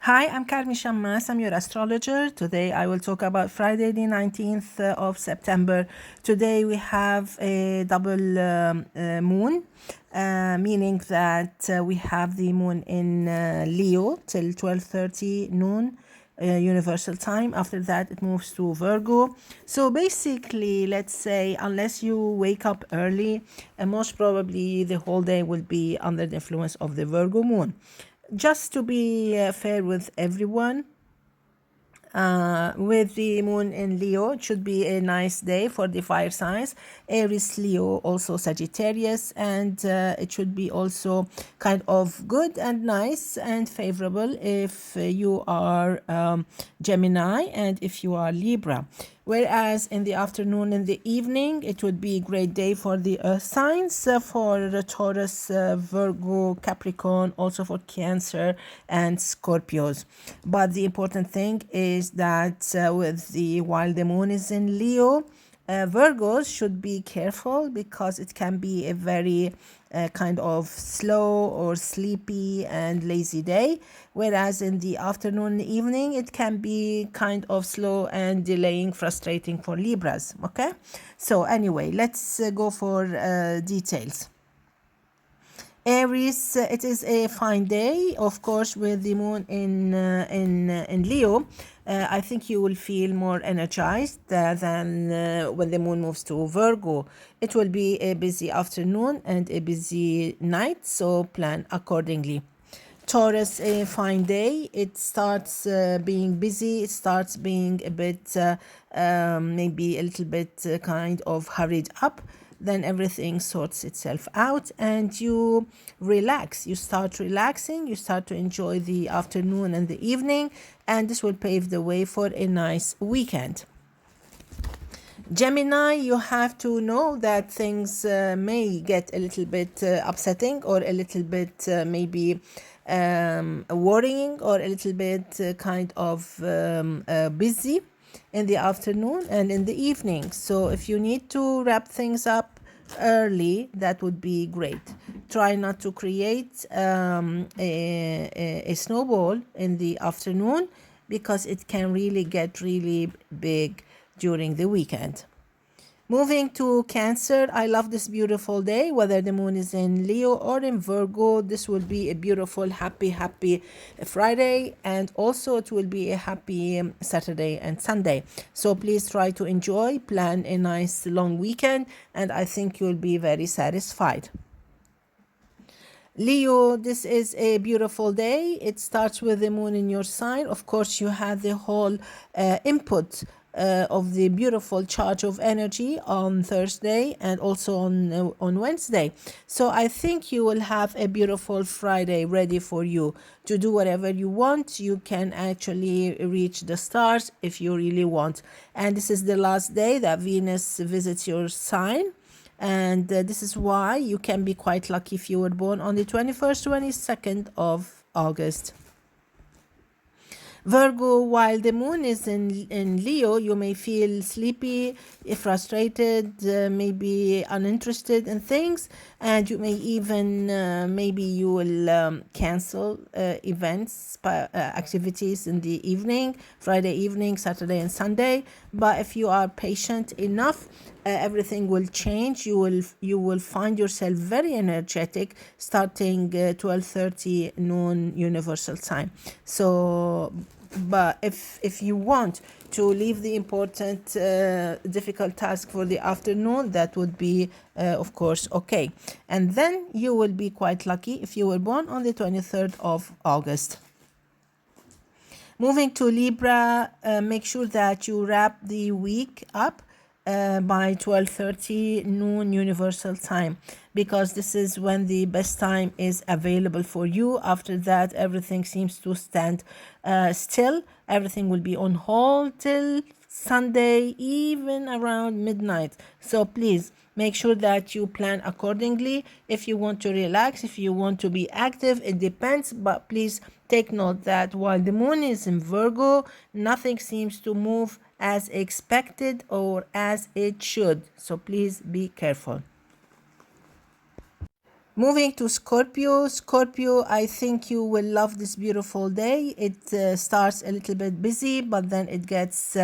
Hi, I'm Carmen Chammas. I'm your astrologer. Today I will talk about Friday, the 19th of September. Today we have a double moon, meaning that we have the moon in Leo till 12:30 noon. Universal time. After that, it moves to Virgo. So basically, let's say, unless you wake up early, most probably the whole day will be under the influence of the Virgo moon. Just to be fair with everyone, with the moon in Leo, it should be a nice day for the fire signs. Aries, Leo, also Sagittarius, and it should be also kind of good and nice and favorable if you are Gemini and if you are Libra. Whereas in the afternoon and the evening, it would be a great day for the earth signs, for Taurus, Virgo, Capricorn, also for Cancer and Scorpios. But the important thing is that while the moon is in Leo, Virgos should be careful because it can be a very kind of slow or sleepy and lazy day, whereas in the afternoon and evening it can be kind of slow and delaying, frustrating for Libras. Okay, so anyway, let's go for details. Aries, it is a fine day, of course, with the moon in Leo. I think you will feel more energized than when the moon moves to Virgo. It will be a busy afternoon and a busy night, so plan accordingly. Taurus, a fine day. It starts being busy. It starts being a bit, maybe a little bit kind of hurried up. Then everything sorts itself out and you relax. You start relaxing. You start to enjoy the afternoon and the evening. And this will pave the way for a nice weekend. Gemini, you have to know that things may get a little bit upsetting or a little bit maybe worrying or a little bit kind of busy in the afternoon and in the evening. So if you need to wrap things up early, that would be great. Try not to create a snowball in the afternoon because it can really get really big during the weekend. Moving to Cancer, I love this beautiful day, whether the moon is in Leo or in Virgo. This will be a beautiful, happy Friday, and also it will be a happy Saturday and Sunday. So please try to enjoy, plan a nice long weekend, and I think you'll be very satisfied. Leo, this is a beautiful day. It starts with the moon in your sign. Of course, you have the whole input of the beautiful charge of energy on Thursday and also on Wednesday. So I think you will have a beautiful Friday ready for you to do whatever you want. You can actually reach the stars if you really want. And this is the last day that Venus visits your sign. And this is why you can be quite lucky if you were born on the 21st, 22nd of August. Virgo, while the moon is in Leo, you may feel sleepy, frustrated, maybe uninterested in things, and you may even, maybe you will cancel events, activities in the evening, Friday evening, Saturday and Sunday. But if you are patient enough, everything will change. You will find yourself very energetic starting 12:30 noon universal time. So but if you want to leave the important difficult task for the afternoon, that would be of course okay, and then you will be quite lucky if you were born on the 23rd of August. Moving to Libra, make sure that you wrap the week up by 12:30 noon universal time, because this is when the best time is available for you. After that, everything seems to stand still. Everything will be on hold till Sunday, even around midnight. So please make sure that you plan accordingly. If you want to relax, if you want to be active, it depends. But please take note that while the moon is in Virgo, nothing seems to move as expected or as it should. So please be careful. Moving to Scorpio. Scorpio, I think you will love this beautiful day. It starts a little bit busy, but then it gets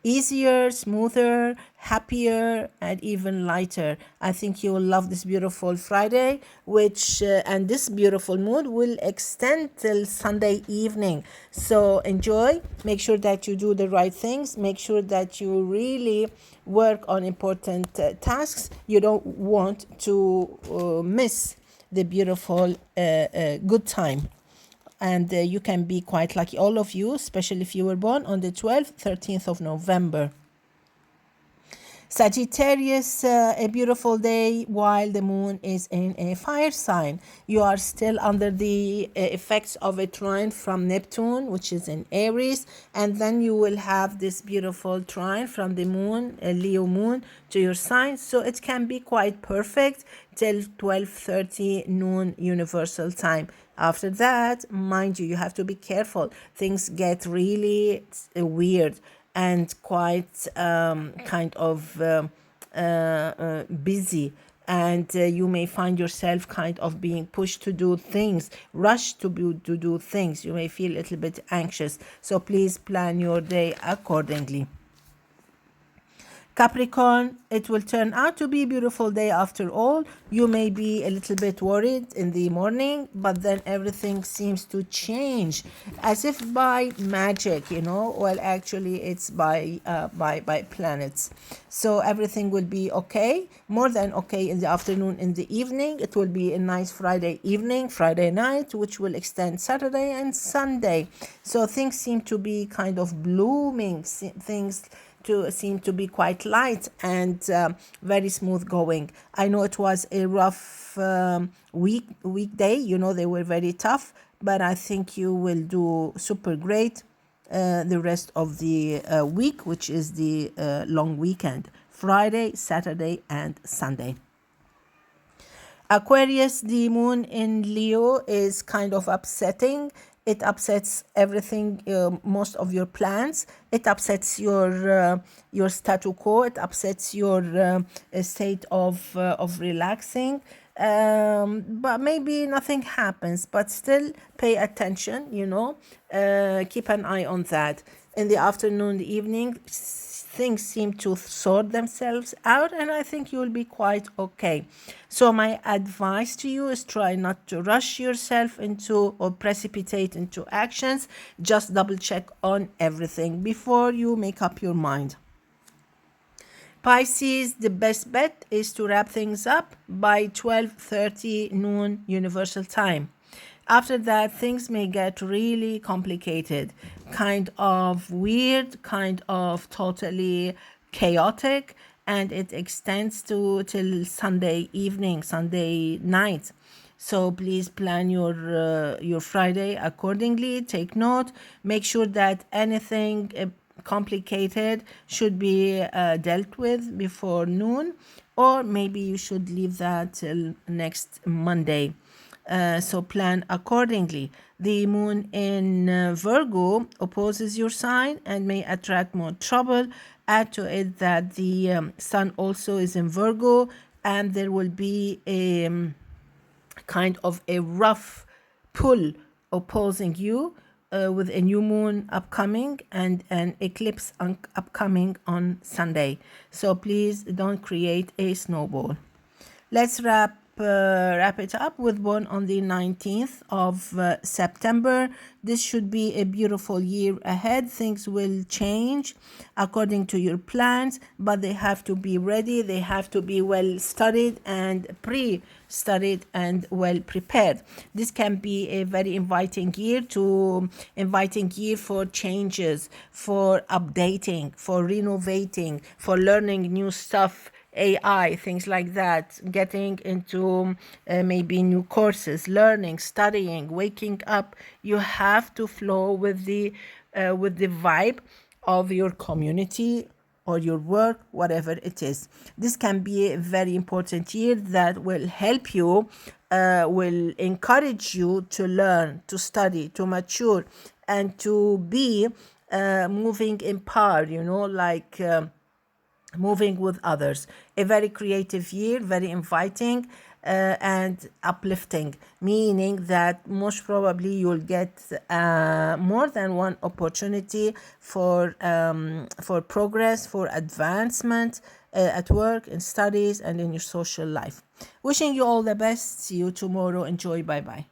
easier, smoother, happier, and even lighter. I think you will love this beautiful Friday, which and this beautiful mood will extend till Sunday evening. So enjoy. Make sure that you do the right things. Make sure that you really work on important tasks. You don't want to miss the beautiful good time. And you can be quite lucky, all of you, especially if you were born on the 12th, 13th of November. Sagittarius, a beautiful day while the moon is in a fire sign. You are still under the effects of a trine from Neptune, which is in Aries, and then you will have this beautiful trine from the moon, a Leo moon, to your sign. So it can be quite perfect till 12:30 noon universal time. After that, mind you, you have to be careful. Things get really weird and quite kind of busy, and you may find yourself kind of being pushed to do things, rushed to do things. You may feel a little bit anxious, so please plan your day accordingly. Capricorn, it will turn out to be a beautiful day after all. You may be a little bit worried in the morning, but then everything seems to change as if by magic, you know. Well, actually, it's by planets. So everything will be okay, more than okay in the afternoon, in the evening. It will be a nice Friday evening, Friday night, which will extend Saturday and Sunday. So things seem to be kind of blooming, things seem to be quite light and very smooth going. I know it was a rough weekday, you know, they were very tough, but I think you will do super great the rest of the week, which is the long weekend, Friday, Saturday, and Sunday. Aquarius, the moon in Leo is kind of upsetting. It upsets everything, most of your plans. It upsets your statu quo. It upsets your state of relaxing. But maybe nothing happens, but still pay attention, you know. Keep an eye on that. In the afternoon, the evening, things seem to sort themselves out, and I think you will be quite okay. So my advice to you is try not to rush yourself into or precipitate into actions. Just double check on everything before you make up your mind. Pisces, the best bet is to wrap things up by 12:30 noon universal time. After that, things may get really complicated, kind of weird, kind of totally chaotic, and it extends to till Sunday evening, Sunday night. So please plan your Friday accordingly. Take note. Make sure that anything complicated should be dealt with before noon, or maybe you should leave that till next Monday. So plan accordingly. The moon in Virgo opposes your sign and may attract more trouble. Add to it that the sun also is in Virgo, and there will be a kind of a rough pull opposing you with a new moon upcoming and an eclipse upcoming on Sunday. So please don't create a snowball. Let's wrap it up with one on the 19th of September. This should be a beautiful year ahead. Things will change according to your plans, but they have to be ready. They have to be well studied and pre-studied and well prepared. This can be a very inviting year for changes, for updating, for renovating, for learning new stuff, AI, things like that, getting into maybe new courses, learning, studying, waking up. You have to flow with the vibe of your community or your work, whatever it is. This can be a very important year that will help you, will encourage you to learn, to study, to mature, and to be moving in power, you know, like moving with others. A very creative year, very inviting, and uplifting, meaning that most probably you'll get more than one opportunity for progress, for advancement at work, in studies, and in your social life. Wishing you all the best. See you tomorrow. Enjoy. Bye bye.